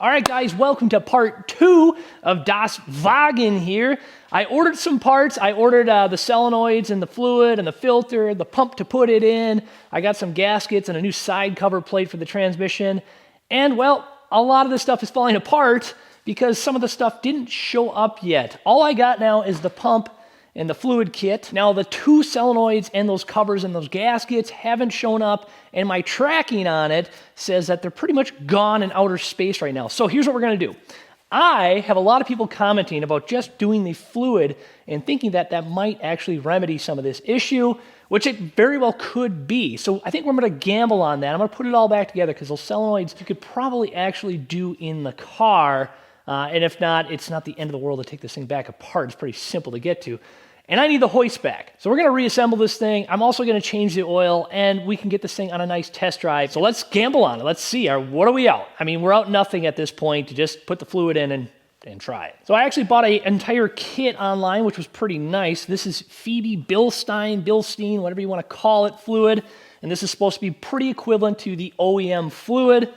All right, guys, welcome to part 2 of Das Wagen here. I ordered some parts. I ordered the solenoids and the fluid and the filter, the pump to put it in. I got some gaskets and a new side cover plate for the transmission. And, well, a lot of this stuff is falling apart because some of the stuff didn't show up yet. All I got now is the pump and the fluid kit. Now, the 2 solenoids and those covers and those gaskets haven't shown up, and my tracking on it says that they're pretty much gone in outer space right now. So here's what we're gonna do. I have a lot of people commenting about just doing the fluid and thinking that that might actually remedy some of this issue, which it very well could be. So I think we're gonna gamble on that. I'm gonna put it all back together because those solenoids you could probably actually do in the car. And if not, it's not the end of the world to take this thing back apart. It's pretty simple to get to. And I need the hoist back. So we're gonna reassemble this thing. I'm also gonna change the oil and we can get this thing on a nice test drive. So let's gamble on it. Let's see, what are we out? I mean, we're out nothing at this point to just put the fluid in and try it. So I actually bought an entire kit online, which was pretty nice. This is Phoebe Bilstein, whatever you wanna call it, fluid. And this is supposed to be pretty equivalent to the OEM fluid.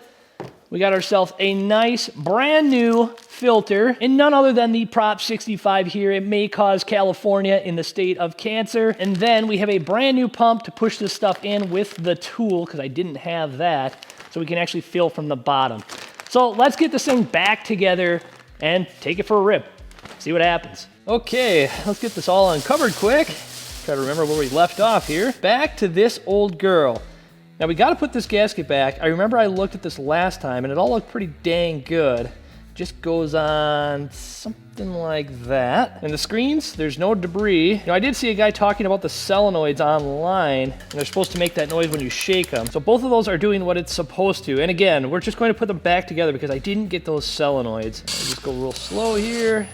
We got ourselves a nice brand new filter, and none other than the Prop 65 here. It may cause California in the state of cancer. And then we have a brand new pump to push this stuff in with the tool, because I didn't have that, so we can actually fill from the bottom. So let's get this thing back together and take it for a rip. See what happens. Okay, let's get this all uncovered quick. Try to remember where we left off here. Back to this old girl. Now we gotta put this gasket back. I remember I looked at this last time and it all looked pretty dang good. Just goes on something like that. And the screens, there's no debris. You know, I did see a guy talking about the solenoids online, and they're supposed to make that noise when you shake them. So both of those are doing what it's supposed to. And again, we're just going to put them back together because I didn't get those solenoids. I'll just go real slow here.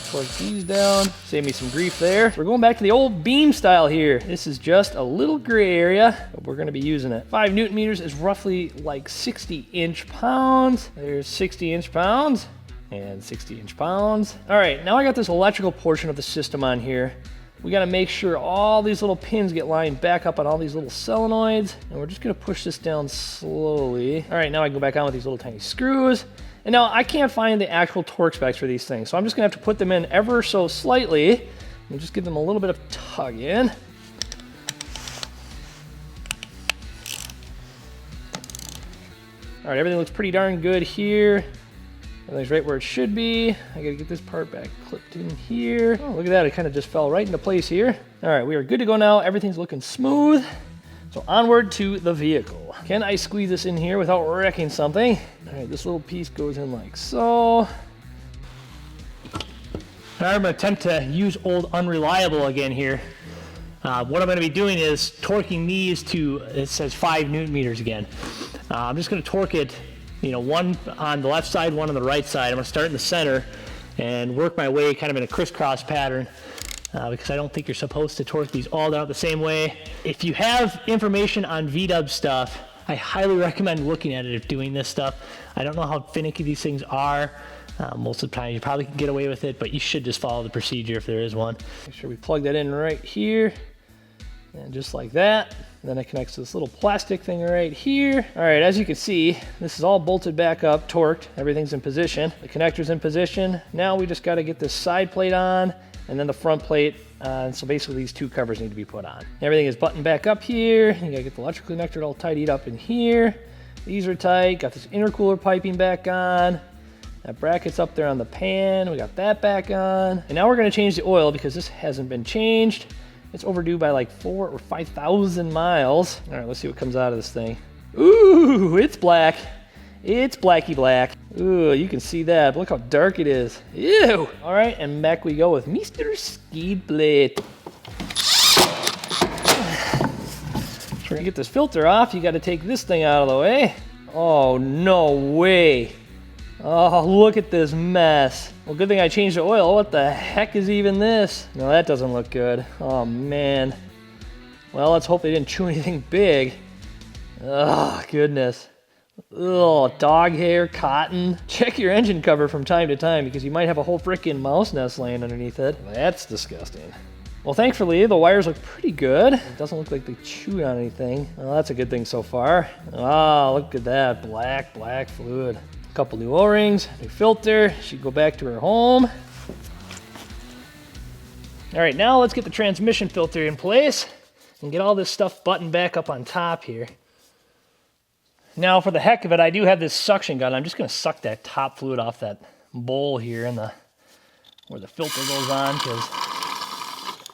Torque these down, save me some grief there. We're going back to the old beam style here. This is just a little gray area, but we're gonna be using it. 5 Newton meters is roughly like 60 inch-pounds. There's 60 inch-pounds and 60 inch-pounds. All right, now I got this electrical portion of the system on here. We gotta make sure all these little pins get lined back up on all these little solenoids, and we're just gonna push this down slowly. All right, now I can go back on with these little tiny screws. And now I can't find the actual torque specs for these things, so I'm just gonna have to put them in ever so slightly and just give them a little bit of tug in. All right, everything looks pretty darn good here. Everything's right where it should be. I gotta get this part back clipped in here. Oh, look at that, it kind of just fell right into place here. All right, we are good to go now. Everything's looking smooth. So onward to the vehicle. Can I squeeze this in here without wrecking something? All right, this little piece goes in like so. I'm gonna attempt to use old unreliable again here. What I'm gonna be doing is torquing these to, it says 5 Newton meters again. I'm just gonna torque it, you know, one on the left side, one on the right side. I'm gonna start in the center and work my way kind of in a crisscross pattern. Because I don't think you're supposed to torque these all down the same way. If you have information on VW stuff, I highly recommend looking at it if doing this stuff. I don't know how finicky these things are. Most of the time you probably can get away with it, but you should just follow the procedure if there is one. Make sure we plug that in right here. And just like that. And then it connects to this little plastic thing right here. All right, as you can see, this is all bolted back up, torqued. Everything's in position. The connector's in position. Now we just gotta get this side plate on, and then the front plate. So basically these 2 covers need to be put on. Everything is buttoned back up here. You gotta get the electrical connector all tidied up in here. These are tight. Got this intercooler piping back on. That bracket's up there on the pan. We got that back on. And now we're gonna change the oil because this hasn't been changed. It's overdue by like 4,000 or 5,000 miles. All right, let's see what comes out of this thing. Ooh, it's black. It's blacky black. Ooh, you can see that. Look how dark it is. Ew. All right, and back we go with Mr. Skid Plate. To get this filter off, you got to take this thing out of the way. Oh, no way. Oh, look at this mess. Well, good thing I changed the oil. What the heck is even this? No, that doesn't look good. Oh, man. Well, let's hope they didn't chew anything big. Oh, goodness. Ugh, dog hair, cotton. Check your engine cover from time to time because you might have a whole frickin' mouse nest laying underneath it. That's disgusting. Well, thankfully, the wires look pretty good. It doesn't look like they chewed on anything. Well, that's a good thing so far. Oh, look at that. Black fluid. couple new O-rings, new filter. She'd go back to her home. All right, now let's get the transmission filter in place and get all this stuff buttoned back up on top here. Now, for the heck of it, I do have this suction gun. I'm just going to suck that top fluid off that bowl here in where the filter goes on, because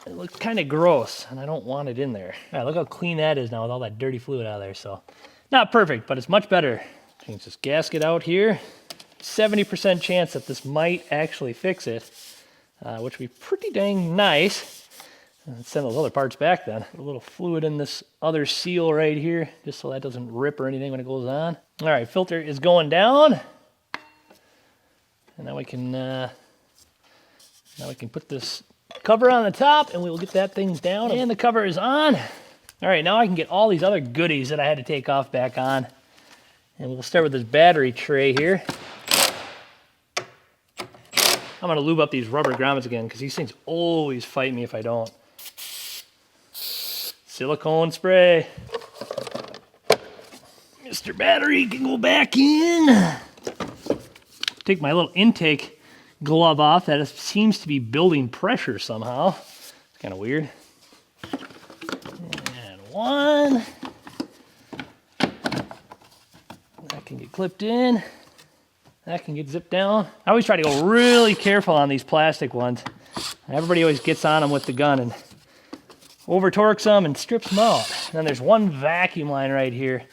it looks kind of gross, and I don't want it in there. All right, look how clean that is now with all that dirty fluid out of there. So, not perfect, but it's much better. Change this gasket out here. 70% chance that this might actually fix it, which would be pretty dang nice. Let's send those other parts back then. Put a little fluid in this other seal right here, just so that doesn't rip or anything when it goes on. All right, filter is going down. And now we can put this cover on the top, and we will get that thing down. And the cover is on. All right, now I can get all these other goodies that I had to take off back on. And we'll start with this battery tray here. I'm gonna lube up these rubber grommets again, because these things always fight me if I don't. Silicone spray. Mr. Battery can go back in. Take my little intake glove off. That seems to be building pressure somehow. It's kind of weird. And one. That can get clipped in. That can get zipped down. I always try to go really careful on these plastic ones. Everybody always gets on them with the gun and over torques them and strips them out. And then there's one vacuum line right here.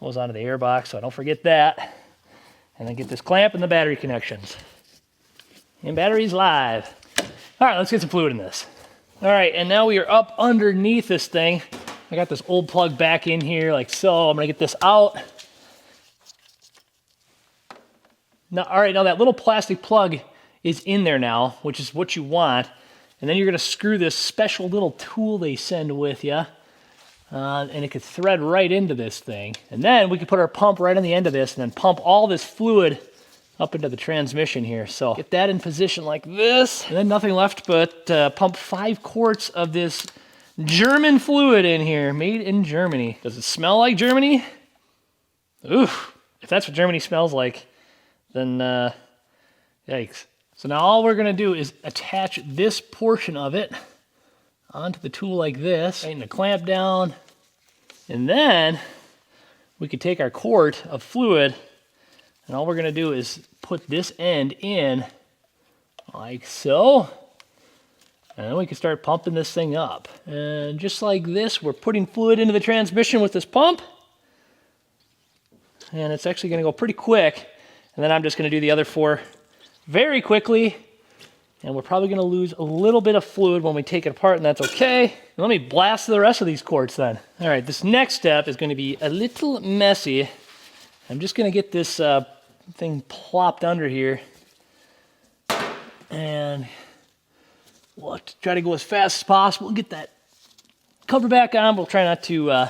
Goes onto the air box, so I don't forget that. And then get this clamp and the battery connections. And battery's live. All right, let's get some fluid in this. All right, and now we are up underneath this thing. I got this old plug back in here like so. I'm gonna get this out. Now, all right, now that little plastic plug is in there now, which is what you want. And then you're gonna screw this special little tool they send with you. And it could thread right into this thing. And then we could put our pump right on the end of this and then pump all this fluid up into the transmission here. So get that in position like this. And then nothing left but pump 5 quarts of this German fluid in here, made in Germany. Does it smell like Germany? Oof, if that's what Germany smells like, then yikes. So now all we're gonna do is attach this portion of it onto the tool like this, tighten the clamp down, and then we could take our quart of fluid, and all we're gonna do is put this end in like so, and then we can start pumping this thing up. And just like this, we're putting fluid into the transmission with this pump, and it's actually gonna go pretty quick. And then I'm just gonna do the other 4 very quickly, and we're probably gonna lose a little bit of fluid when we take it apart, and that's okay. Let me blast the rest of these quarts then. All right, this next step is gonna be a little messy. I'm just gonna get this thing plopped under here, and we'll have to try to go as fast as possible and get that cover back on. We'll try not to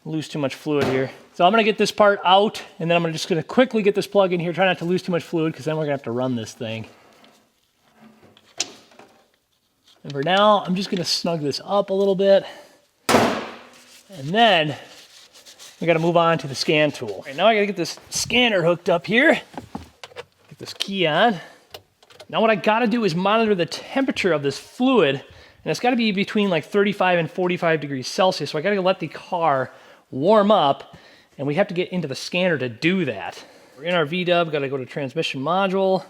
lose too much fluid here. So I'm gonna get this part out, and then I'm just gonna quickly get this plug in here, try not to lose too much fluid, because then we're gonna have to run this thing. And for now, I'm just gonna snug this up a little bit. And then we gotta move on to the scan tool. All right, now I gotta get this scanner hooked up here. Get this key on. Now what I gotta do is monitor the temperature of this fluid, and it's gotta be between like 35 and 45 degrees Celsius. So I gotta let the car warm up, and we have to get into the scanner to do that. We're in our VDub, gotta go to transmission module,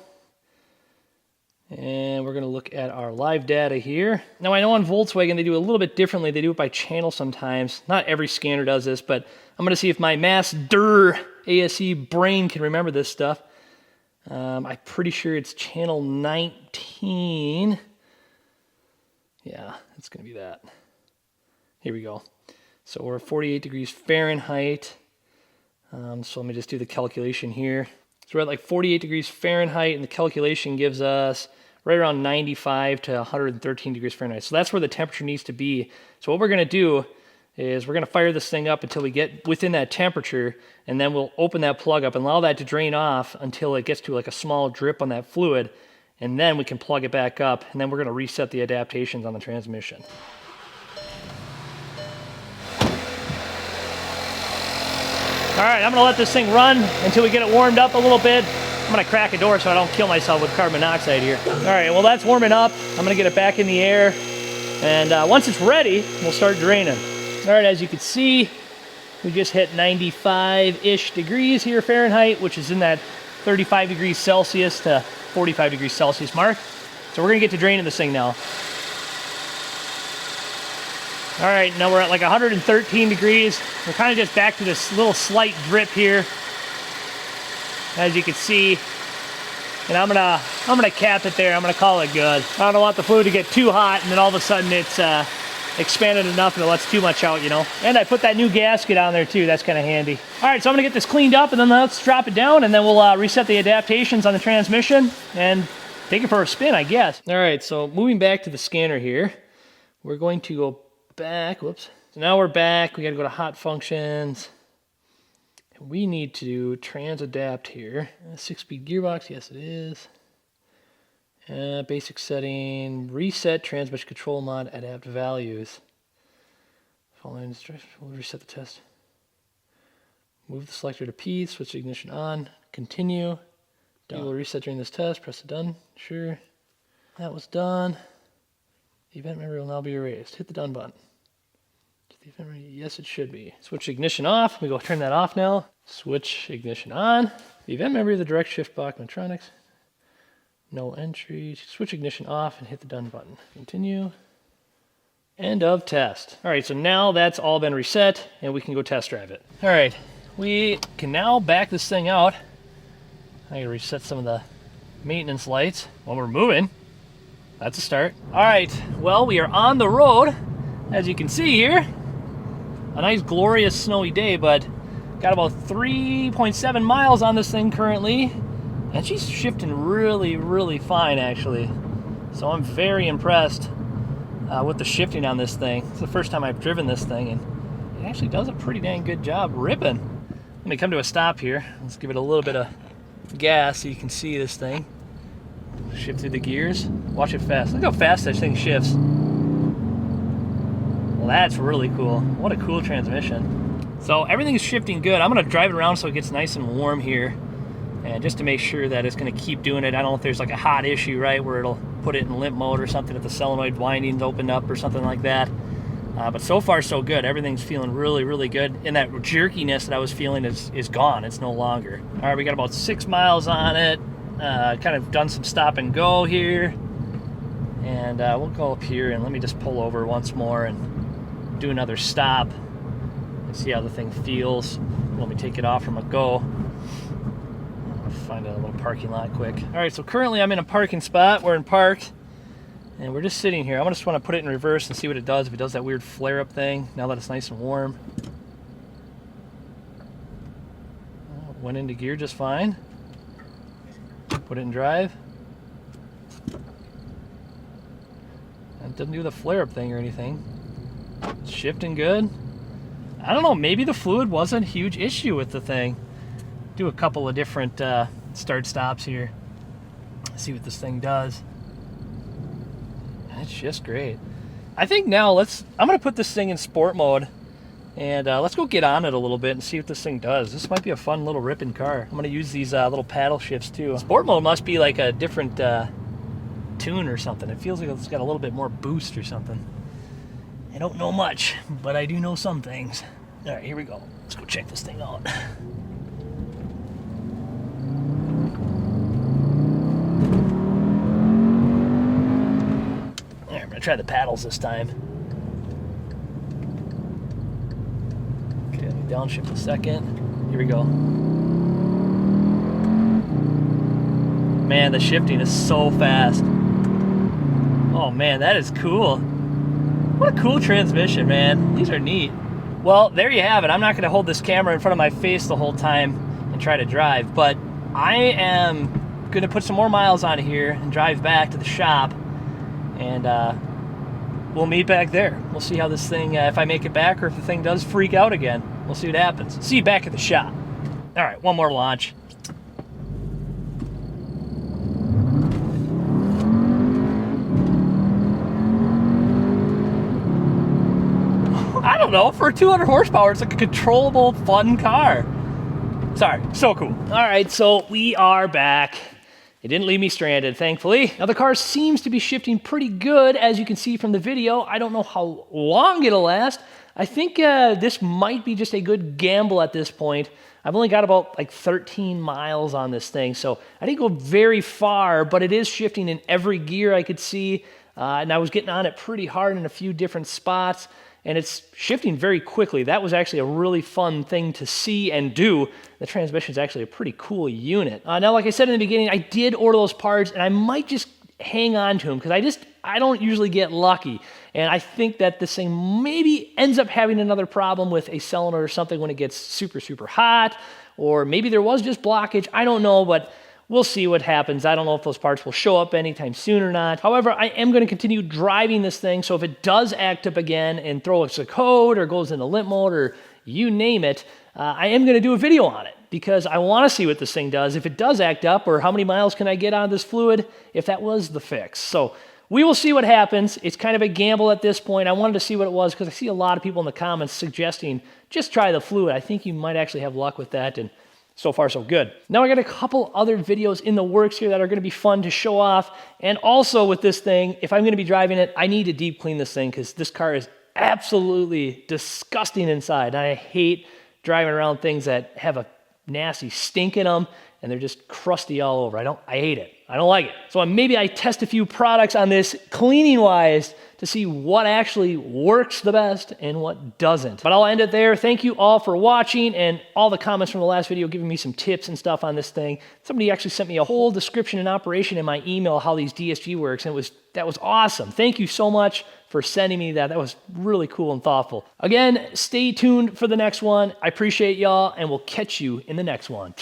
and we're gonna look at our live data here. Now I know on Volkswagen they do a little bit differently. They do it by channel sometimes. Not every scanner does this, but I'm gonna see if my Master ASE brain can remember this stuff. I'm pretty sure it's channel 19. Yeah, it's gonna be that. Here we go. So we're at 48 degrees Fahrenheit. So let me just do the calculation here. So we're at like 48 degrees Fahrenheit, and the calculation gives us right around 95 to 113 degrees Fahrenheit. So that's where the temperature needs to be. So what we're gonna do is we're gonna fire this thing up until we get within that temperature, and then we'll open that plug up and allow that to drain off until it gets to like a small drip on that fluid, and then we can plug it back up, and then we're gonna reset the adaptations on the transmission. All right, I'm gonna let this thing run until we get it warmed up a little bit. I'm gonna crack a door so I don't kill myself with carbon monoxide here. All right, well that's warming up. I'm gonna get it back in the air. And once it's ready, we'll start draining. All right, as you can see, we just hit 95-ish degrees here Fahrenheit, which is in that 35 degrees Celsius to 45 degrees Celsius mark. So we're gonna get to draining this thing now. All right, now we're at like 113 degrees. We're kind of just back to this little slight drip here, as you can see. And I'm gonna cap it there. I'm gonna call it good. I don't want the fluid to get too hot, and then all of a sudden it's expanded enough and it lets too much out, you know. And I put that new gasket on there too. That's kind of handy. All right, so I'm gonna get this cleaned up, and then let's drop it down, and then we'll reset the adaptations on the transmission and take it for a spin, I guess. All right, so moving back to the scanner here, we're going to go back. Whoops. So now we're back. We got to go to hot functions. We need to do trans adapt here. 6-speed gearbox, yes it is. Basic setting, reset transmission control mod, adapt values. Following instructions, we'll reset the test. Move the selector to P, switch the ignition on, continue. Done. We'll reset during this test, press the done, sure. That was done. The event memory will now be erased. Hit the done button. The event memory, yes it should be. Switch ignition off, we go turn that off now. Switch ignition on. The event memory of the direct shift block electronics. No entry. Switch ignition off and hit the done button. Continue. End of test. All right, so now that's all been reset and we can go test drive it. All right, we can now back this thing out. I gotta reset some of the maintenance lights while we're moving. That's a start. All right, well, we are on the road. As you can see here, a nice glorious snowy day, but got about 3.7 miles on this thing currently, and she's shifting really, really fine actually. So I'm very impressed with the shifting on this thing. It's the first time I've driven this thing, and it actually does a pretty dang good job ripping. Let me come to a stop here. Let's give it a little bit of gas so you can see this thing. Shift through the gears. Watch it fast. Look how fast that thing shifts. Well, that's really cool. What a cool transmission. So everything is shifting good. I'm gonna drive it around so it gets nice and warm here, and just to make sure that it's gonna keep doing it. I don't know if there's like a hot issue, right, where it'll put it in limp mode or something if the solenoid windings opened up or something like that. But so far so good. Everything's feeling really, really good. And that jerkiness that I was feeling is gone. It's no longer. All right, we got about 6 miles on it. Kind of done some stop and go here. And we'll go up here and let me just pull over once more and do another stop and see how the thing feels. Let me take it off from a go. I'll find a little parking lot quick. All right, so currently I'm in a parking spot. We're in park. And we're just sitting here. I just want to put it in reverse and see what it does, if it does that weird flare-up thing, now that it's nice and warm. Went into gear just fine. Put it in drive. It doesn't do the flare-up thing or anything. It's shifting good. I don't know, maybe the fluid wasn't a huge issue with the thing. Do a couple of different start-stops here. See what this thing does. It's just great. I think now I'm gonna put this thing in sport mode and let's go get on it a little bit and see what this thing does. This might be a fun little ripping car. I'm gonna use these little paddle shifts too. Sport mode must be like a different tune or something. It feels like it's got a little bit more boost or something. I don't know much, but I do know some things. All right, here we go. Let's go check this thing out. Try the paddles this time. Okay, let me downshift a second. Here we go. Man, the shifting is so fast. Oh man, that is cool. What a cool transmission, man. These are neat. Well, there you have it. I'm not going to hold this camera in front of my face the whole time and try to drive, but I am going to put some more miles on here and drive back to the shop, and we'll meet back there. We'll see how this thing, if I make it back or if the thing does freak out again. We'll see what happens. See you back at the shop. All right, one more launch. I don't know, for 200 horsepower, it's like a controllable, fun car. Sorry, so cool. All right, so we are back. It didn't leave me stranded, thankfully. Now the car seems to be shifting pretty good, as you can see from the video. I don't know how long it'll last. I think this might be just a good gamble at this point. I've only got about like 13 miles on this thing, so I didn't go very far, but it is shifting in every gear I could see. And I was getting on it pretty hard in a few different spots, and it's shifting very quickly. That was actually a really fun thing to see and do. The transmission is actually a pretty cool unit. Now, like I said in the beginning, I did order those parts, and I might just hang on to them because I don't usually get lucky. And I think that this thing maybe ends up having another problem with a solenoid or something when it gets super, super hot, or maybe there was just blockage. I don't know, but we'll see what happens. I don't know if those parts will show up anytime soon or not. However, I am going to continue driving this thing, so if it does act up again and throw us a code or goes into limp mode or you name it, I am going to do a video on it because I want to see what this thing does. If it does act up, or how many miles can I get out of this fluid if that was the fix. So we will see what happens. It's kind of a gamble at this point. I wanted to see what it was because I see a lot of people in the comments suggesting just try the fluid. I think you might actually have luck with that, and so far so good. Now I got a couple other videos in the works here that are going to be fun to show off. And also with this thing, if I'm going to be driving it, I need to deep clean this thing because this car is absolutely disgusting inside. And I hate driving around things that have a nasty stink in them and they're just crusty all over. I hate it. I don't like it. So maybe I test a few products on this cleaning wise to see what actually works the best and what doesn't. But I'll end it there. Thank you all for watching and all the comments from the last video giving me some tips and stuff on this thing. Somebody actually sent me a whole description and operation in my email how these DSG works, and that was awesome. Thank you so much for sending me that. That was really cool and thoughtful. Again, stay tuned for the next one. I appreciate y'all, and we'll catch you in the next one.